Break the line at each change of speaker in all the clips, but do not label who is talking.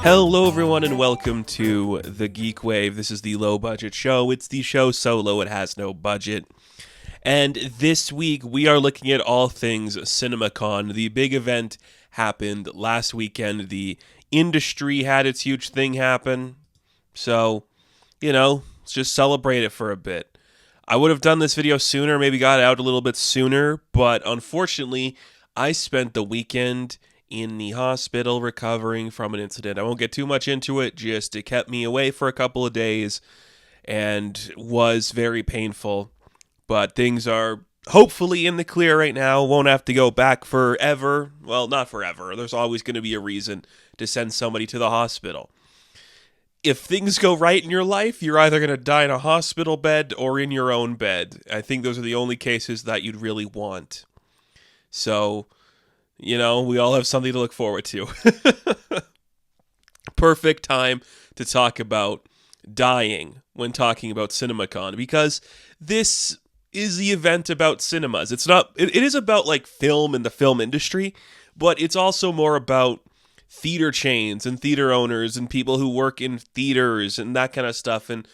Hello, everyone, and welcome to the GeekWave. This is the low-budget show. It's the show so low it has no budget. And this week, we are looking at all things CinemaCon. The big event happened last weekend. The industry had its huge thing happen. So, let's just celebrate it for a bit. I would have done this video sooner, maybe got it out a little bit sooner, but unfortunately, I spent the weekend in the hospital recovering from an incident. I won't get too much into it, just it kept me away for a couple of days and was very painful. But things are hopefully in the clear right now. Won't have to go back forever. Well, not forever. There's always going to be a reason to send somebody to the hospital. If things go right in your life, you're either going to die in a hospital bed or in your own bed. I think those are the only cases that you'd really want. So, we all have something to look forward to. Perfect time to talk about dying when talking about CinemaCon, because this is the event about cinemas. It is about like film and the film industry, but it's also more about theater chains and theater owners and people who work in theaters and that kind of stuff, and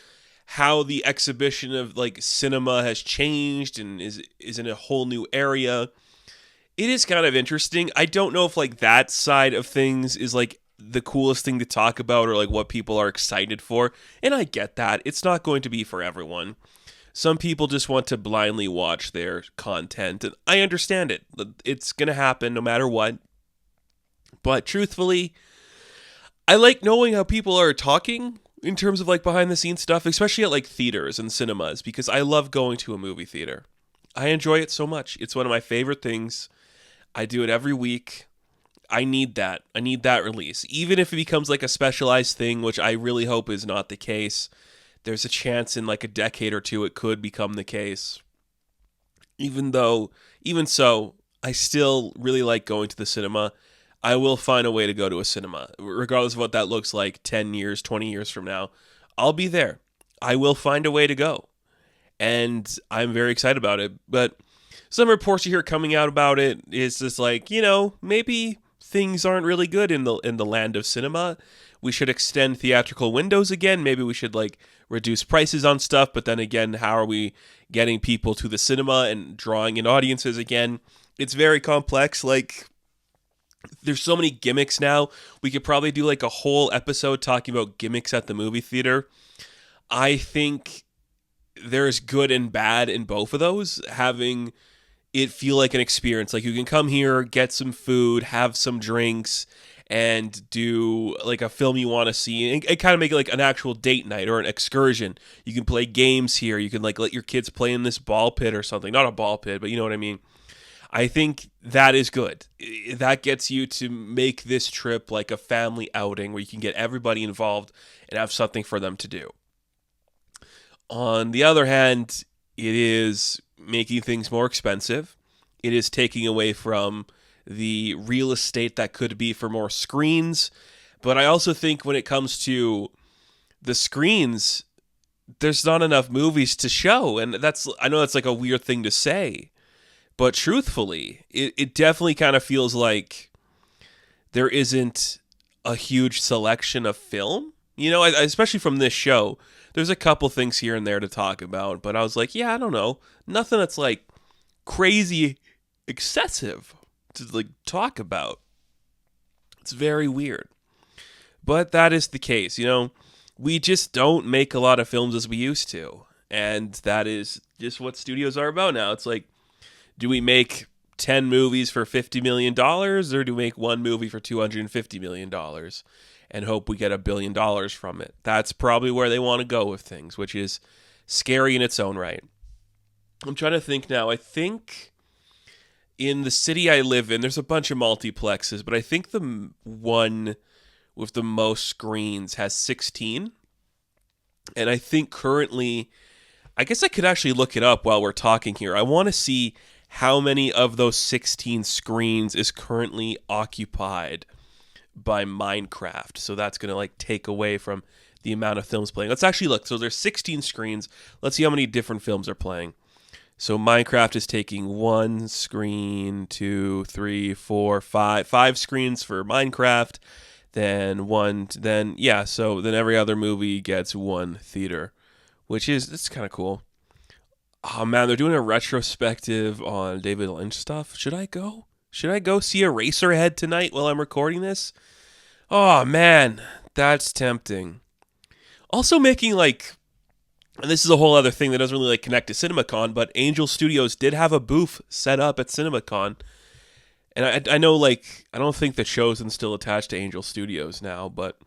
how the exhibition of like cinema has changed and is in a whole new area. It is kind of interesting. I don't know if like that side of things is like the coolest thing to talk about or like what people are excited for. And I get that. It's not going to be for everyone. Some people just want to blindly watch their content, and I understand it. It's going to happen no matter what. But truthfully, I like knowing how people are talking in terms of like behind the scenes stuff, especially at like theaters and cinemas, because I love going to a movie theater. I enjoy it so much. It's one of my favorite things. I do it every week. I need that. I need that release. Even if it becomes like a specialized thing, which I really hope is not the case. There's a chance in like a decade or two it could become the case. Even so, I still really like going to the cinema. I will find a way to go to a cinema, regardless of what that looks like 10 years, 20 years from now. I'll be there. I will find a way to go. And I'm very excited about it. But some reports you hear coming out about it is just like, maybe things aren't really good in the land of cinema. We should extend theatrical windows again. Maybe we should like reduce prices on stuff. But then again, how are we getting people to the cinema and drawing in audiences again? It's very complex. Like, there's so many gimmicks now. We could probably do like a whole episode talking about gimmicks at the movie theater. I think there's good and bad in both of those. Having it feel like an experience. Like you can come here, get some food, have some drinks, and do like a film you want to see, and kind of make it like an actual date night or an excursion. You can play games here. You can like let your kids play in this ball pit or something. Not a ball pit, but you know what I mean. I think that is good. That gets you to make this trip like a family outing where you can get everybody involved and have something for them to do. On the other hand, it is making things more expensive. It is taking away from the real estate that could be for more screens. But I also think when it comes to the screens, there's not enough movies to show. And I know that's like a weird thing to say. But truthfully, it definitely kind of feels like there isn't a huge selection of film. Especially from this show. There's a couple things here and there to talk about, but I was like, yeah, I don't know. Nothing that's like crazy excessive to like talk about. It's very weird. But that is the case, we just don't make a lot of films as we used to. And that is just what studios are about now. It's like, do we make 10 movies for $50 million, or do we make one movie for $250 million? And hope we get $1 billion from it. That's probably where they want to go with things, which is scary in its own right. I'm trying to think now. I think in the city I live in, there's a bunch of multiplexes, but I think the one with the most screens has 16. And I think currently, I guess I could actually look it up while we're talking here. I want to see how many of those 16 screens is currently occupied by Minecraft. So that's going to like take away from the amount of films playing. Let's actually look. So there's 16 screens. Let's see how many different films are playing. So Minecraft is taking 1 screen, 2, 3, 4, 5 screens for Minecraft. then every other movie gets one theater, it's kind of cool. Oh man, they're doing a retrospective on David Lynch stuff. Should I go? Should I go see Eraserhead tonight while I'm recording this? Oh man, that's tempting. Also making and this is a whole other thing that doesn't really connect to CinemaCon, but Angel Studios did have a booth set up at CinemaCon. And I know, I don't think The Chosen's still attached to Angel Studios now, but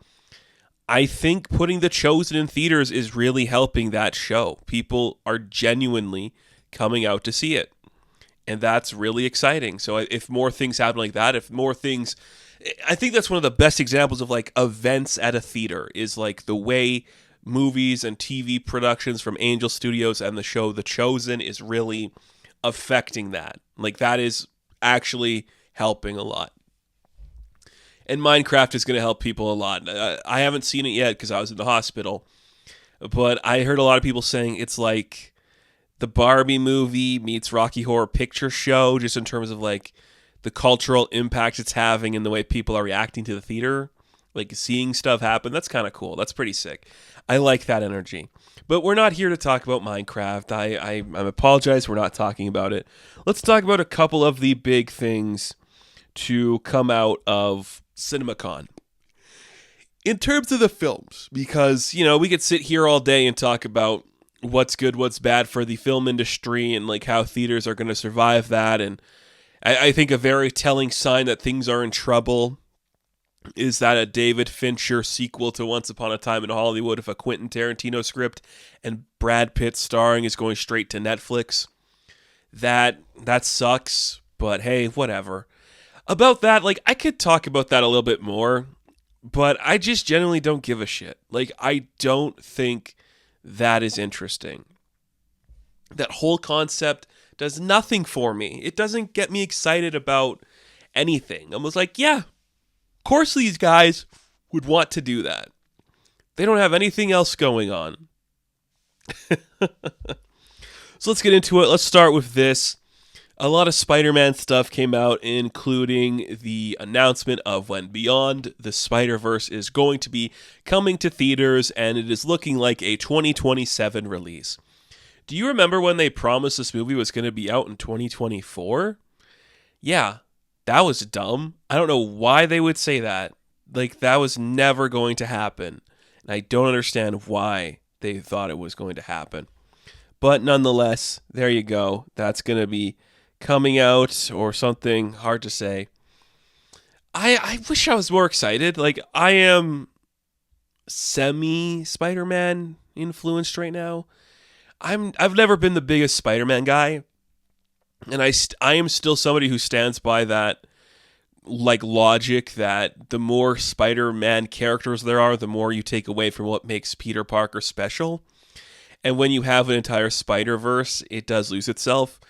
I think putting The Chosen in theaters is really helping that show. People are genuinely coming out to see it. And that's really exciting. So if more things happen like that, I think that's one of the best examples of events at a theater is the way movies and TV productions from Angel Studios and the show The Chosen is really affecting that. That is actually helping a lot. And Minecraft is going to help people a lot. I haven't seen it yet because I was in the hospital, but I heard a lot of people saying it's like the Barbie movie meets Rocky Horror Picture Show, just in terms of the cultural impact it's having and the way people are reacting to the theater, seeing stuff happen. That's kind of cool. That's pretty sick. I like that energy. But we're not here to talk about Minecraft. I apologize. We're not talking about it. Let's talk about a couple of the big things to come out of CinemaCon. In terms of the films, because, we could sit here all day and talk about what's good, what's bad for the film industry and how theaters are going to survive that. And I think a very telling sign that things are in trouble is that a David Fincher sequel to Once Upon a Time in Hollywood, if a Quentin Tarantino script and Brad Pitt starring, is going straight to Netflix. That sucks, but hey, whatever. About that, I could talk about that a little bit more, but I just genuinely don't give a shit. I don't think that is interesting. That whole concept does nothing for me. It doesn't get me excited about anything. I was yeah, of course these guys would want to do that. They don't have anything else going on. So let's get into it. Let's start with this. A lot of Spider-Man stuff came out, including the announcement of when Beyond the Spider-Verse is going to be coming to theaters, and it is looking like a 2027 release. Do you remember when they promised this movie was going to be out in 2024? Yeah, that was dumb. I don't know why they would say that. That was never going to happen. And I don't understand why they thought it was going to happen. But nonetheless, there you go. That's going to be coming out or something. Hard to say. I wish I was more excited. I am semi-Spider-Man influenced right now. I've never been the biggest Spider-Man guy. And I am still somebody who stands by that logic that the more Spider-Man characters there are, the more you take away from what makes Peter Parker special. And when you have an entire Spider-Verse, it does lose itself.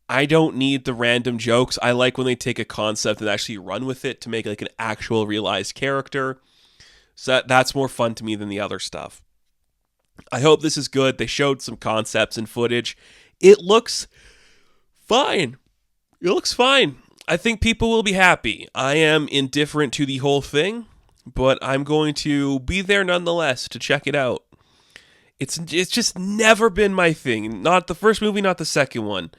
I don't need the random jokes. I like when they take a concept and actually run with it to make an actual realized character. So that's more fun to me than the other stuff. I hope this is good. They showed some concepts and footage. It looks fine. It looks fine. I think people will be happy. I am indifferent to the whole thing, but I'm going to be there nonetheless to check it out. It's just never been my thing. Not the first movie, not the second one.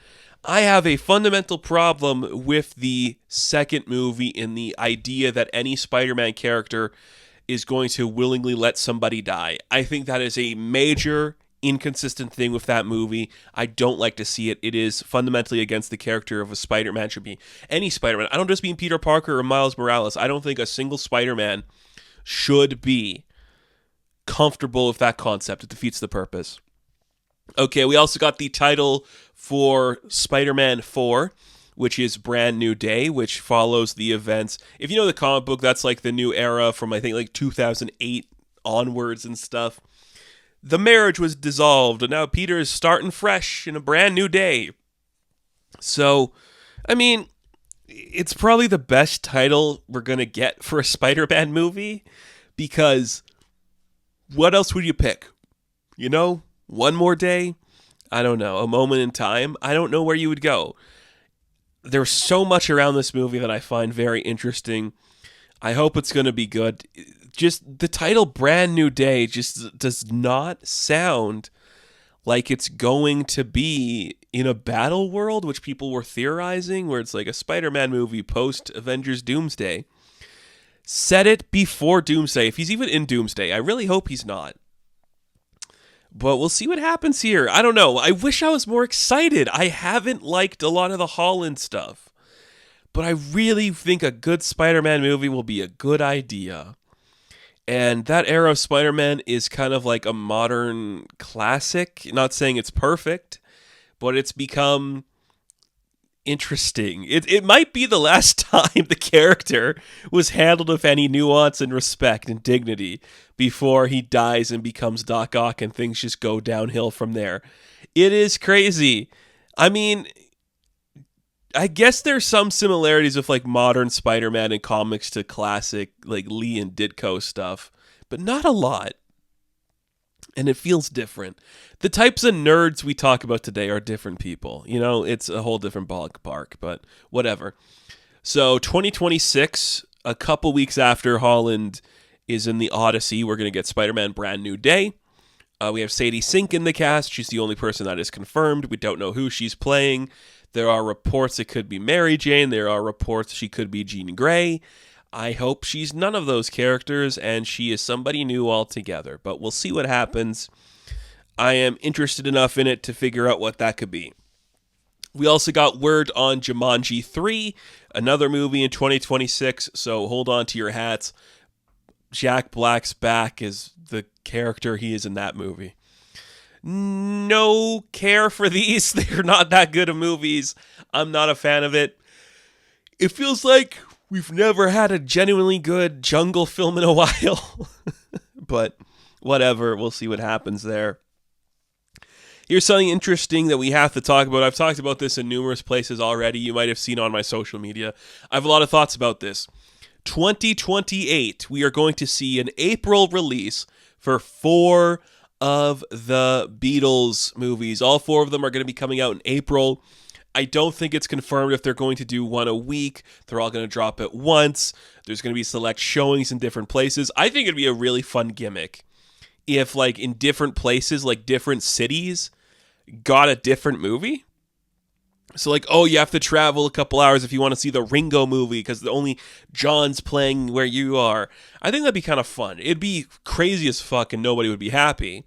I have a fundamental problem with the second movie in the idea that any Spider-Man character is going to willingly let somebody die. I think that is a major inconsistent thing with that movie. I don't like to see it. It is fundamentally against the character of a Spider-Man. Should be any Spider-Man. I don't just mean Peter Parker or Miles Morales. I don't think a single Spider-Man should be comfortable with that concept. It defeats the purpose. Okay, we also got the title for Spider-Man 4, which is Brand New Day, which follows the events. If you know the comic book, that's the new era from, I think, 2008 onwards and stuff. The marriage was dissolved, and now Peter is starting fresh in a brand new day. So, I mean, it's probably the best title we're going to get for a Spider-Man movie, because what else would you pick? One more day? I don't know. A moment in time? I don't know where you would go. There's so much around this movie that I find very interesting. I hope it's going to be good. Just the title Brand New Day just does not sound like it's going to be in a battle world, which people were theorizing, where it's like a Spider-Man movie post Avengers Doomsday. Set it before Doomsday. If he's even in Doomsday, I really hope he's not. But we'll see what happens here. I don't know. I wish I was more excited. I haven't liked a lot of the Holland stuff. But I really think a good Spider-Man movie will be a good idea. And that era of Spider-Man is kind of like a modern classic. Not saying it's perfect, but it's become interesting. It might be the last time the character was handled with any nuance and respect and dignity before he dies and becomes Doc Ock and things just go downhill from there. It is crazy. I mean, I guess there's some similarities with like modern Spider-Man and comics to classic like Lee and Ditko stuff, but not a lot. And it feels different. The types of nerds we talk about today are different people. You know, it's a whole different ballpark, but whatever. So 2026, a couple weeks after Holland is in the Odyssey, we're going to get Spider-Man Brand New Day. We have Sadie Sink in the cast. She's the only person that is confirmed. We don't know who she's playing. There are reports it could be Mary Jane. There are reports she could be Jean Grey. I hope she's none of those characters and she is somebody new altogether. But we'll see what happens. I am interested enough in it to figure out what that could be. We also got word on Jumanji 3, another movie in 2026. So hold on to your hats. Jack Black's back as the character he is in that movie. No care for these. They're not that good of movies. I'm not a fan of it. It feels like we've never had a genuinely good jungle film in a while. But whatever. We'll see what happens there. Here's something interesting that we have to talk about. I've talked about this in numerous places already. You might have seen on my social media. I have a lot of thoughts about this. 2028, we are going to see an April release for 4 of the Beatles movies. All 4 of them are going to be coming out in April. I don't think it's confirmed if they're going to do one a week. They're all going to drop at once. There's going to be select showings in different places. I think it'd be a really fun gimmick if, like, in different places, like different cities, got a different movie. So, like, oh, you have to travel a couple hours if you want to see the Ringo movie because only John's playing where you are. I think that'd be kind of fun. It'd be crazy as fuck and nobody would be happy.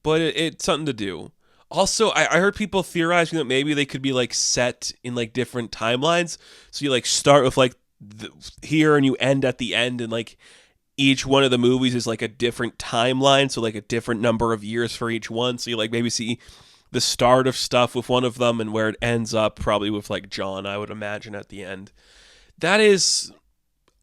But it's something to do. Also, I heard people theorizing that maybe they could be, like, set in, like, different timelines. So you, like, start with, like, here and you end at the end. And, like, each one of the movies is, like, a different timeline. So, like, a different number of years for each one. So you, like, maybe see the start of stuff with one of them and where it ends up, probably with like John, I would imagine, at the end. That is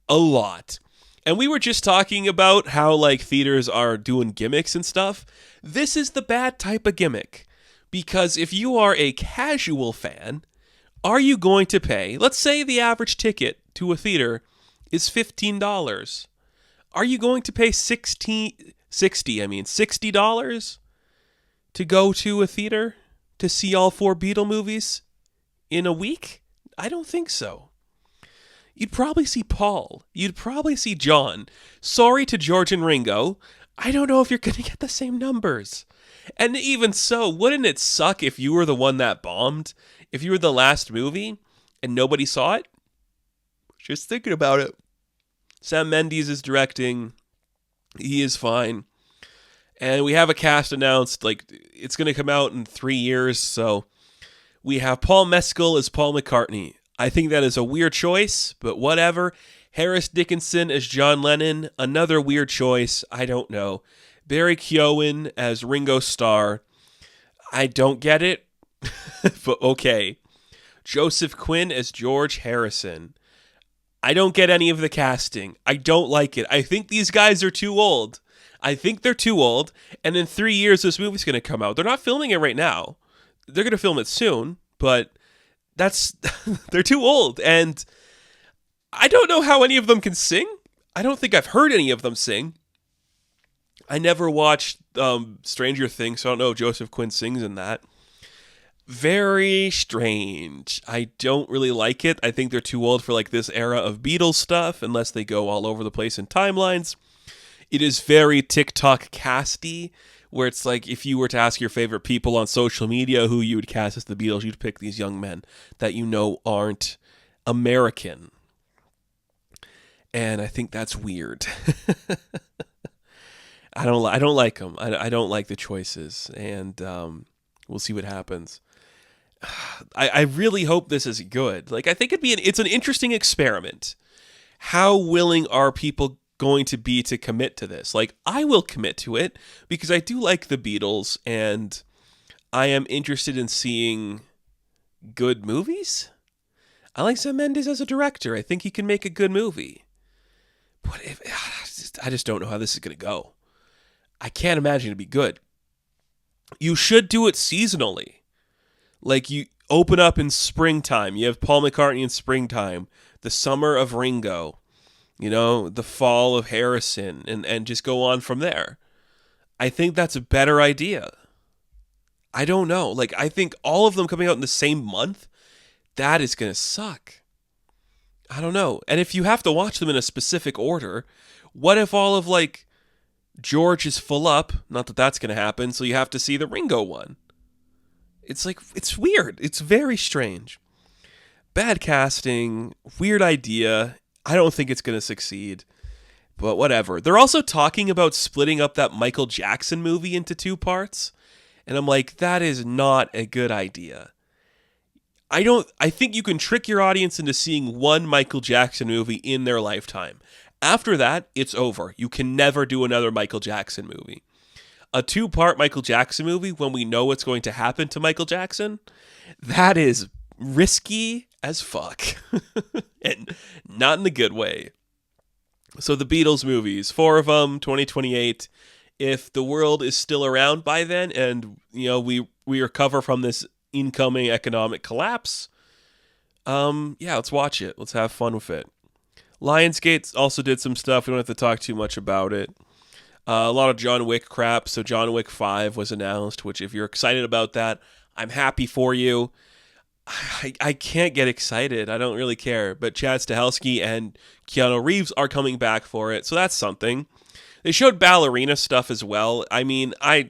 a lot. And we were just talking about how like theaters are doing gimmicks and stuff. This is the bad type of gimmick. Because if you are a casual fan, are you going to pay, let's say the average ticket to a theater is $15. Are you going to pay $60 to go to a theater to see all 4 Beatle movies in a week? I don't think so. You'd probably see Paul. You'd probably see John. Sorry to George and Ringo. I don't know if you're going to get the same numbers. And even so, wouldn't it suck if you were the one that bombed? If you were the last movie and nobody saw it? Just thinking about it. Sam Mendes is directing. He is fine. And we have a cast announced, like, it's going to come out in 3 years, so we have Paul Mescal as Paul McCartney. I think that is a weird choice, but whatever. Harris Dickinson as John Lennon, another weird choice, I don't know. Barry Keoghan as Ringo Starr, I don't get it, but okay. Joseph Quinn as George Harrison. I don't get any of the casting. I don't like it. I think these guys are too old. I think they're too old, and in 3 years, this movie's going to come out. They're not filming it right now. They're going to film it soon, but they're too old, and I don't know how any of them can sing. I don't think I've heard any of them sing. I never watched Stranger Things, so I don't know if Joseph Quinn sings in that. Very strange. I don't really like it. I think they're too old for like this era of Beatles stuff, unless they go all over the place in timelines. It is very TikTok casty, where it's like if you were to ask your favorite people on social media who you would cast as the Beatles, you'd pick these young men that you know aren't American. And I think that's weird. I don't like them. I don't like the choices, and we'll see what happens. I really hope this is good. Like, I think it's an interesting experiment. How willing are people going to be to commit to this? Like, I will commit to it because I do like the Beatles, and I am interested in seeing good movies. I like Sam Mendes as a director. I think he can make a good movie. But I just don't know how this is going to go. I can't imagine it'd be good. You should do it seasonally. Like, you open up in springtime. You have Paul McCartney in springtime. The summer of Ringo. The fall of Harrison. And just go on from there. I think that's a better idea. I don't know. Like, I think all of them coming out in the same month, that is going to suck. I don't know. And if you have to watch them in a specific order, what if all of, like, George is full up? Not that that's going to happen, so you have to see the Ringo one. It's like, it's weird. It's very strange. Bad casting, weird idea. I don't think it's going to succeed, but whatever. They're also talking about splitting up that Michael Jackson movie into 2 parts, and I'm like, that is not a good idea. I think you can trick your audience into seeing one Michael Jackson movie in their lifetime. After that, it's over. You can never do another Michael Jackson movie. A 2-part Michael Jackson movie when we know what's going to happen to Michael Jackson, that is risky as fuck. And not in the good way. So the Beatles movies, 4 of them, 2028. If the world is still around by then and we recover from this incoming economic collapse, let's watch it. Let's have fun with it. Lionsgate also did some stuff. We don't have to talk too much about it. A lot of John Wick crap. So John Wick 5 was announced, which if you're excited about that, I'm happy for you. I can't get excited. I don't really care. But Chad Stahelski and Keanu Reeves are coming back for it. So that's something. They showed ballerina stuff as well. I mean, I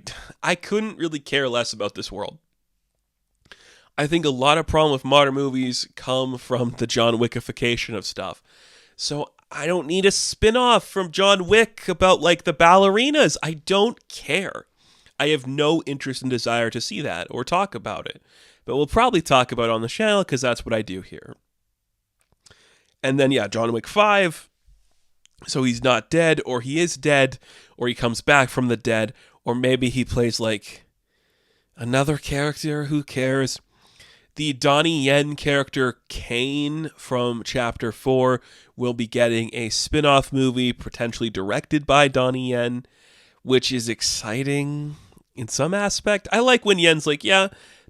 couldn't really care less about this world. I think a lot of problem with modern movies come from the John Wickification of stuff. So I don't need a spin-off from John Wick about, like, the ballerinas. I don't care. I have no interest and desire to see that or talk about it. But we'll probably talk about it on the channel because that's what I do here. And then, John Wick 5. So he's not dead, or he is dead, or he comes back from the dead, or maybe he plays, like, another character. Who cares? The Donnie Yen character, Kane, from Chapter 4, will be getting a spin-off movie potentially directed by Donnie Yen, which is exciting in some aspect. I like when Yen's like,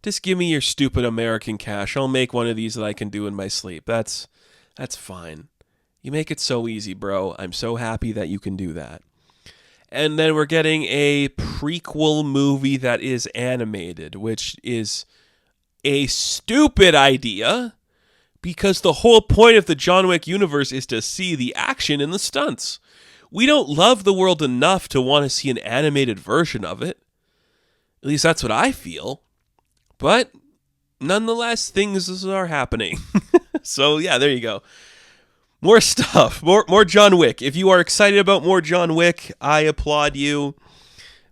just give me your stupid American cash. I'll make one of these that I can do in my sleep. That's fine. You make it so easy, bro. I'm so happy that you can do that. And then we're getting a prequel movie that is animated, which is a stupid idea because the whole point of the John Wick universe is to see the action and the stunts. We don't love the world enough to want to see an animated version of it. At least that's what I feel. But nonetheless, things are happening. So there you go. More stuff. More John Wick. If you are excited about more John Wick, I applaud you.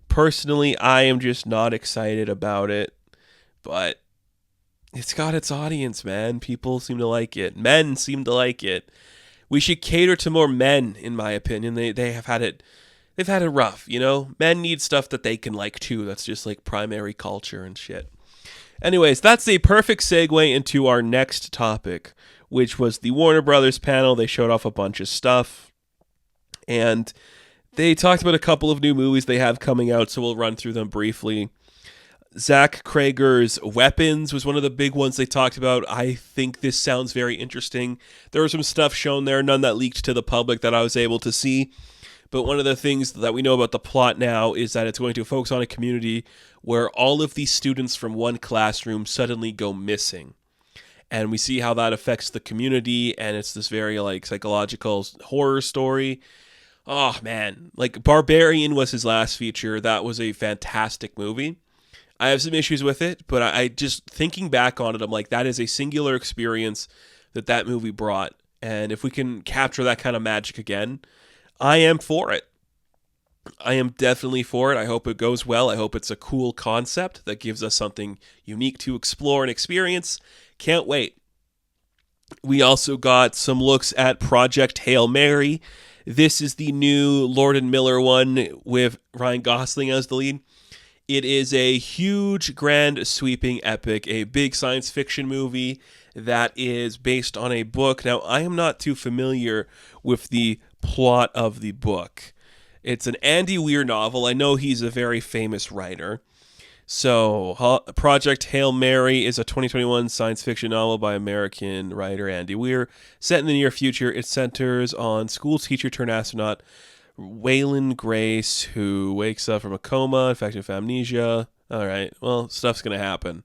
Personally, I am just not excited about it. But it's got its audience, man. People seem to like it. Men seem to like it. We should cater to more men, in my opinion. They have had it. They've had it rough, Men need stuff that they can like too. That's just like primary culture and shit. Anyways, that's a perfect segue into our next topic, which was the Warner Brothers panel. They showed off a bunch of stuff, and they talked about a couple of new movies they have coming out, so we'll run through them briefly. Zach Krager's Weapons was one of the big ones they talked about. I think this sounds very interesting. There was some stuff shown there, none that leaked to the public that I was able to see. But one of the things that we know about the plot now is that it's going to focus on a community where all of these students from one classroom suddenly go missing. And we see how that affects the community, and it's this very like psychological horror story. Oh man, like Barbarian was his last feature. That was a fantastic movie. I have some issues with it, but I just thinking back on it, I'm like, that is a singular experience that movie brought. And if we can capture that kind of magic again, I am for it. I am definitely for it. I hope it goes well. I hope it's a cool concept that gives us something unique to explore and experience. Can't wait. We also got some looks at Project Hail Mary. This is the new Lord and Miller one with Ryan Gosling as the lead. It is a huge, grand, sweeping epic, a big science fiction movie that is based on a book. Now, I am not too familiar with the plot of the book. It's an Andy Weir novel. I know he's a very famous writer. So, Project Hail Mary is a 2021 science fiction novel by American writer Andy Weir. Set in the near future, it centers on school teacher turned astronaut Waylon Grace, who wakes up from a coma infected with amnesia. All right, well, stuff's going to happen.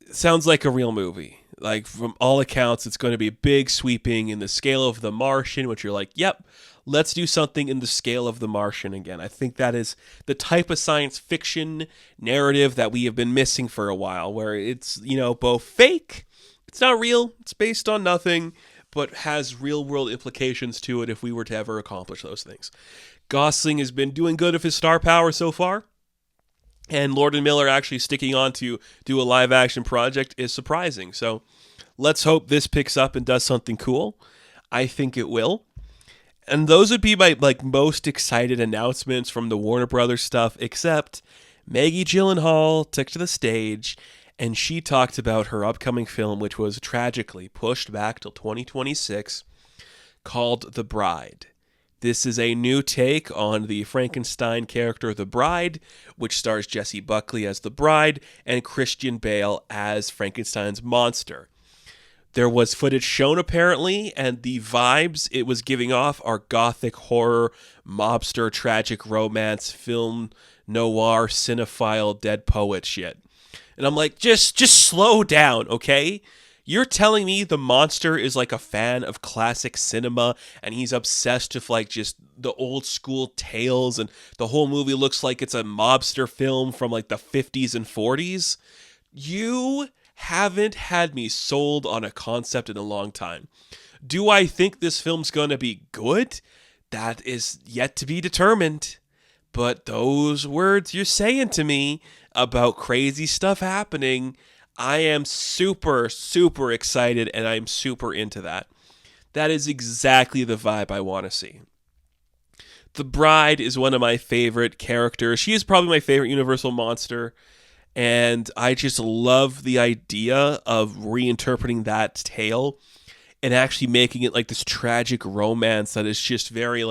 Sounds like a real movie. Like, from all accounts, it's going to be big, sweeping in the scale of The Martian, which you're like, yep, let's do something in the scale of The Martian again. I think that is the type of science fiction narrative that we have been missing for a while, where it's, both fake, it's not real, it's based on nothing, but has real-world implications to it if we were to ever accomplish those things. Gosling has been doing good with his star power so far, and Lord and Miller actually sticking on to do a live-action project is surprising. So let's hope this picks up and does something cool. I think it will. And those would be my most excited announcements from the Warner Brothers stuff, except Maggie Gyllenhaal took to the stage and she talked about her upcoming film, which was tragically pushed back till 2026, called The Bride. This is a new take on the Frankenstein character The Bride, which stars Jessie Buckley as the bride and Christian Bale as Frankenstein's monster. There was footage shown apparently, and the vibes it was giving off are gothic horror, mobster, tragic romance, film noir, cinephile, dead poet shit. And I'm like, just slow down, okay? You're telling me the monster is like a fan of classic cinema and he's obsessed with just the old school tales and the whole movie looks like it's a mobster film from the 50s and 40s? You haven't had me sold on a concept in a long time. Do I think this film's going to be good? That is yet to be determined. But those words you're saying to me about crazy stuff happening, I am super, super excited and I'm super into that. That is exactly the vibe I want to see. The Bride is one of my favorite characters. She is probably my favorite Universal monster. And I just love the idea of reinterpreting that tale and actually making it this tragic romance that is just very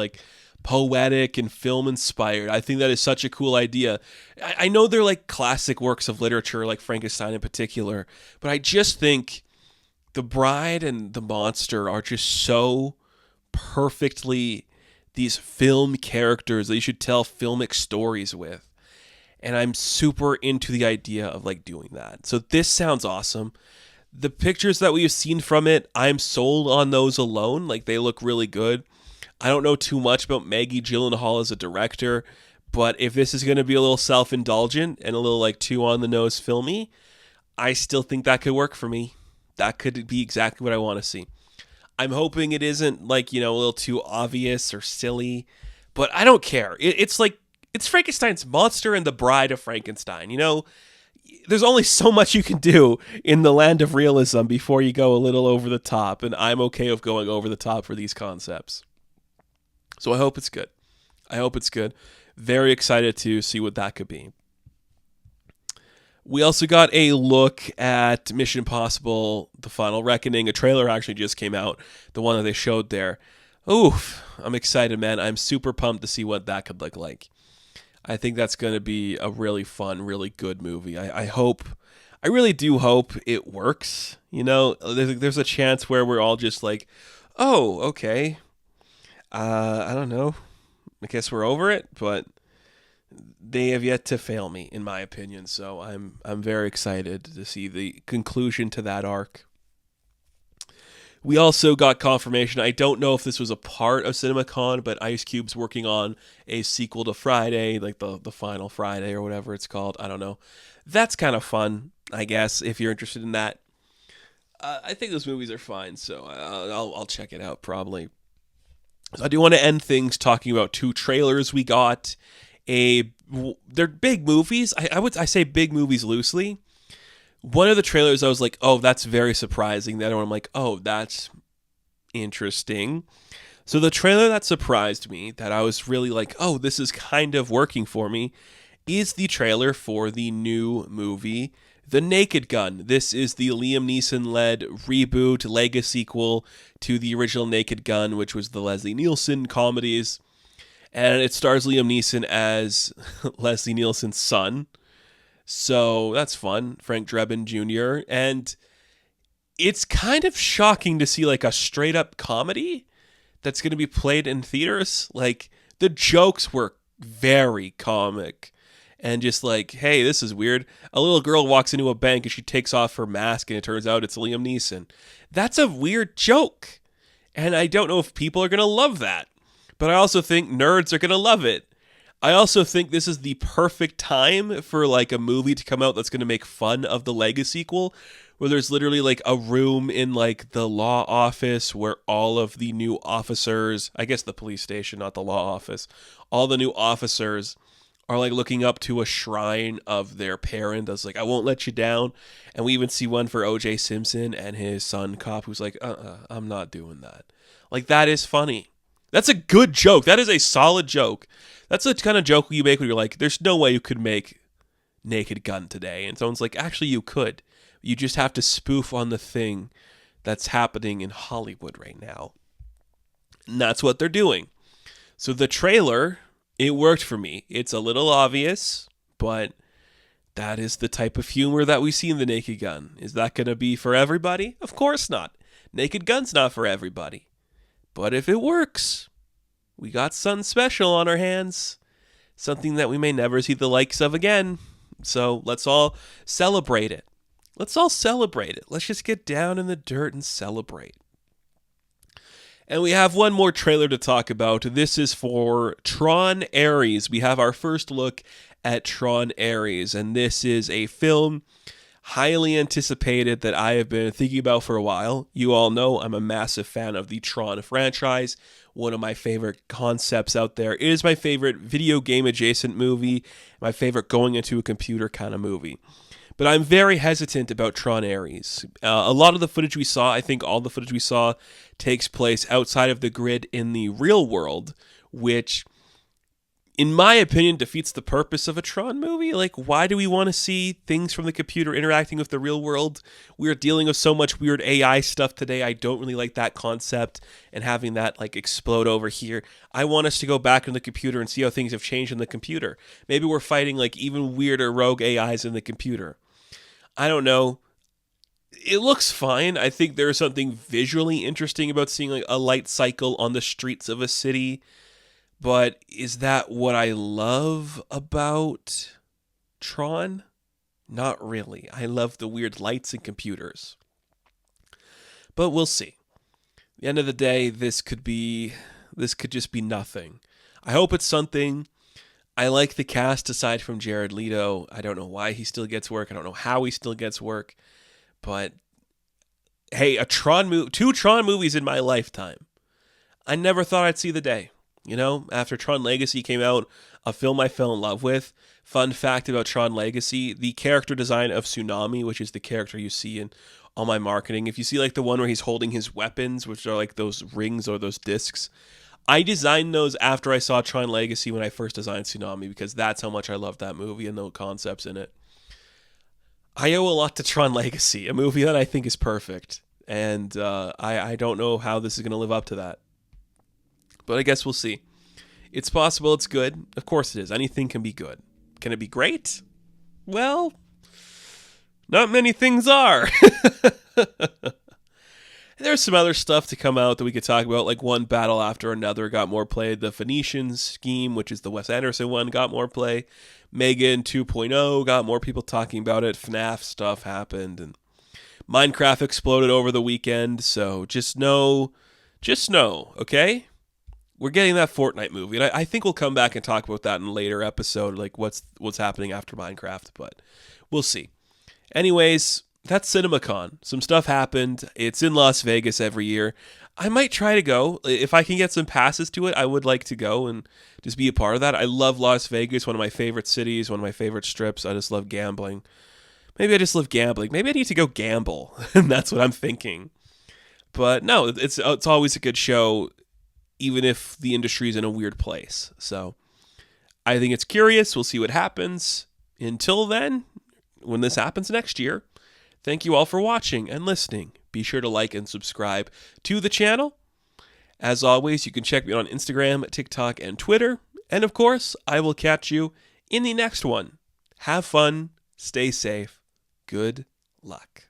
poetic and film inspired. I think that is such a cool idea. I know they're classic works of literature, like Frankenstein in particular, but I just think The Bride and the monster are just so perfectly these film characters that you should tell filmic stories with. And I'm super into the idea of doing that. So this sounds awesome. The pictures that we've seen from it, I'm sold on those alone. They look really good. I don't know too much about Maggie Gyllenhaal as a director, but if this is going to be a little self-indulgent and a little too on-the-nose filmy, I still think that could work for me. That could be exactly what I want to see. I'm hoping it isn't a little too obvious or silly, but I don't care. It's Frankenstein's monster and the bride of Frankenstein. There's only so much you can do in the land of realism before you go a little over the top, and I'm okay with going over the top for these concepts. So I hope it's good. Very excited to see what that could be. We also got a look at Mission Impossible: The Final Reckoning. A trailer actually just came out, the one that they showed there. Oof, I'm excited, man. I'm super pumped to see what that could look like. I think that's going to be a really fun, really good movie. I really do hope it works. There's a chance where we're all just oh, okay. I don't know. I guess we're over it, but they have yet to fail me, in my opinion. So I'm very excited to see the conclusion to that arc. We also got confirmation. I don't know if this was a part of CinemaCon, but Ice Cube's working on a sequel to Friday, like the final Friday or whatever it's called. I don't know. That's kind of fun, I guess, if you're interested in that. I think those movies are fine, so I'll check it out probably. So I do want to end things talking about 2 trailers we got. They're big movies. I say big movies loosely. One of the trailers I was like, oh, that's very surprising. The other one I'm like, oh, that's interesting. So the trailer that surprised me, that I was really like, oh, this is kind of working for me, is the trailer for the new movie, The Naked Gun. This is the Liam Neeson-led reboot, Lego sequel to the original Naked Gun, which was the Leslie Nielsen comedies. And it stars Liam Neeson as Leslie Nielsen's son. So that's fun, Frank Drebin Jr. And it's kind of shocking to see like a straight up comedy that's going to be played in theaters. Like the jokes were very comic and just like, hey, this is weird. A little girl walks into a bank and she takes off her mask and it turns out it's Liam Neeson. That's a weird joke. And I don't know if people are going to love that. But I also think nerds are going to love it. I also think this is the perfect time for like a movie to come out that's going to make fun of the Lego sequel, where there's literally like a room in like the law office where all of the new officers, I guess the police station, not the law office, all the new officers are like looking up to a shrine of their parent that's like, I won't let you down. And we even see one for O.J. Simpson and his son cop who's like, I'm not doing that. Like that is funny. That's a good joke. That is a solid joke. That's the kind of joke you make when you're like, there's no way you could make Naked Gun today. And someone's like, actually, you could. You just have to spoof on the thing that's happening in Hollywood right now. And that's what they're doing. So the trailer, it worked for me. It's a little obvious, but that is the type of humor that we see in The Naked Gun. Is that going to be for everybody? Of course not. Naked Gun's not for everybody. But if it works, we got something special on our hands. Something that we may never see the likes of again. So let's all celebrate it. Let's all celebrate it. Let's just get down in the dirt and celebrate. And we have one more trailer to talk about. This is for Tron Ares. We have our first look at Tron Ares. And this is a film highly anticipated that I have been thinking about for a while. You all know I'm a massive fan of the Tron franchise. One of my favorite concepts out there. It is my favorite video game adjacent movie, my favorite going into a computer kind of movie. But I'm very hesitant about Tron Ares. A lot of the footage we saw, I think all the footage we saw, takes place outside of the grid in the real world, which, in my opinion, defeats the purpose of a Tron movie. Like, why do we want to see things from the computer interacting with the real world? We're dealing with so much weird AI stuff today. I don't really like that concept and having that like explode over here. I want us to go back in the computer and see how things have changed in the computer. Maybe we're fighting like even weirder rogue AIs in the computer. I don't know. It looks fine. I think there's something visually interesting about seeing like a light cycle on the streets of a city. But is that what I love about Tron? Not really. I love the weird lights and computers. But we'll see. At the end of the day, this could just be nothing. I hope it's something. I like the cast aside from Jared Leto. I don't know why he still gets work. I don't know how he still gets work. But hey, two Tron movies in my lifetime. I never thought I'd see the day. You know, after Tron Legacy came out, a film I fell in love with. Fun fact about Tron Legacy, the character design of Tsunami, which is the character you see in all my marketing. If you see like the one where he's holding his weapons, which are like those rings or those discs, I designed those after I saw Tron Legacy when I first designed Tsunami, because that's how much I love that movie and the concepts in it. I owe a lot to Tron Legacy, a movie that I think is perfect. And I don't know how this is going to live up to that. But I guess we'll see. It's possible it's good. Of course it is. Anything can be good. Can it be great? Well, not many things are. There's some other stuff to come out that we could talk about, like one battle after another got more play. The Phoenician scheme, which is the Wes Anderson one, got more play. Megan 2.0 got more people talking about it. FNAF stuff happened, and Minecraft exploded over the weekend. So just know, okay? We're getting that Fortnite movie, and I think we'll come back and talk about that in a later episode, like what's happening after Minecraft, but we'll see. Anyways, that's CinemaCon. Some stuff happened. It's in Las Vegas every year. I might try to go. If I can get some passes to it, I would like to go and just be a part of that. I love Las Vegas, one of my favorite cities, one of my favorite strips. I just love gambling. Maybe I just love gambling. Maybe I need to go gamble, and that's what I'm thinking. But no, it's always a good show, even if the industry's in a weird place. So I think it's curious. We'll see what happens. Until then, when this happens next year, thank you all for watching and listening. Be sure to like and subscribe to the channel. As always, you can check me on Instagram, TikTok, and Twitter. And of course, I will catch you in the next one. Have fun. Stay safe. Good luck.